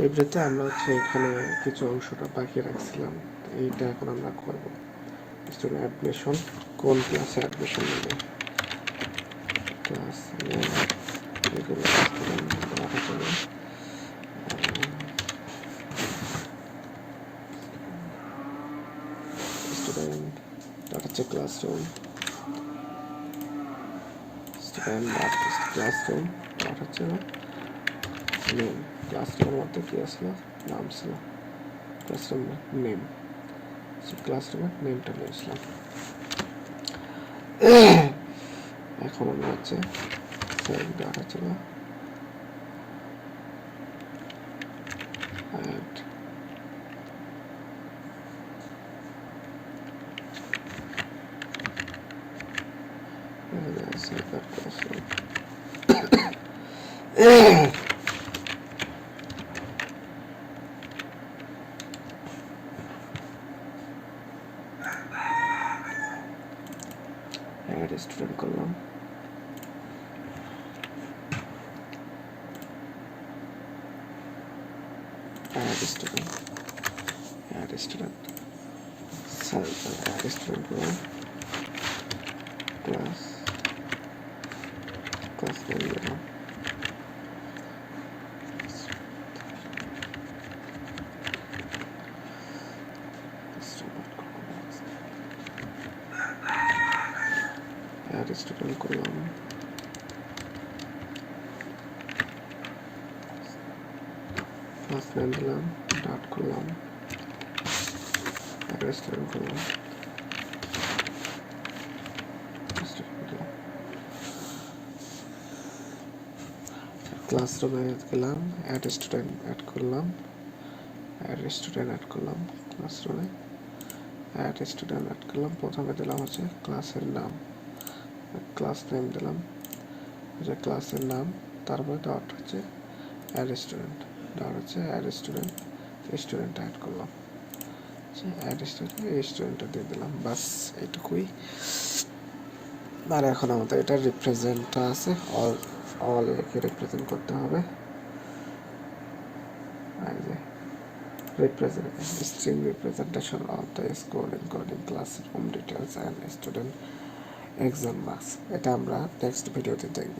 এই ভিডিওতে আমরা এখানে কিছু অংশটা বাকি রাখছিলাম, এইটা এখন আমরা করব। স্টুডেন্ট অ্যাডমিশন, কোন ক্লাসে অ্যাডমিশন নেবে, ক্লাস এগুলো স্টুডেন্ট ক্লাসরুম, ক্লাসরুম নেম, ক্লাসরুমের মধ্যে কি আসলো, নাম ছিল, ক্লাসরুম নেম, ক্লাসরুমের নেমটা নিয়ে আসলাম। এখন আমরা ডাটা ছিল অ্যাড স্টুডেন্ট করলাম, add student cycle, add student করলাম, class name দিলাম, add student করলাম, class name দিলাম, dot করলাম, add student করলাম, ক্লাসরুমে গেলাম, অ্যাড স্টুডেন্ট অ্যাড করলাম, ক্লাসরুমে অ্যাড স্টুডেন্ট অ্যাড করলাম। প্রথমে দিলাম ক্লাসের নাম, ক্লাস নেম দিলাম, ক্লাসের নাম, তারপরে dot add student, add student add করলাম, অ্যাড স্টুডেন্ট এই স্টুডেন্টটা দিয়ে দিলাম, বাস এইটুকুই। আর এখন আমাদের এটা রিপ্রেজেন্টটা আছে, অল একে রিপ্রেজেন্ট করতে হবে। String representation of the school including classroom details and student exam marks, এটা আমরা নেক্সট ভিডিওতে দেখব।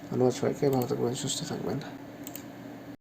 ধন্যবাদ সবাইকে, ভালো থাকবেন, সুস্থ থাকবেন।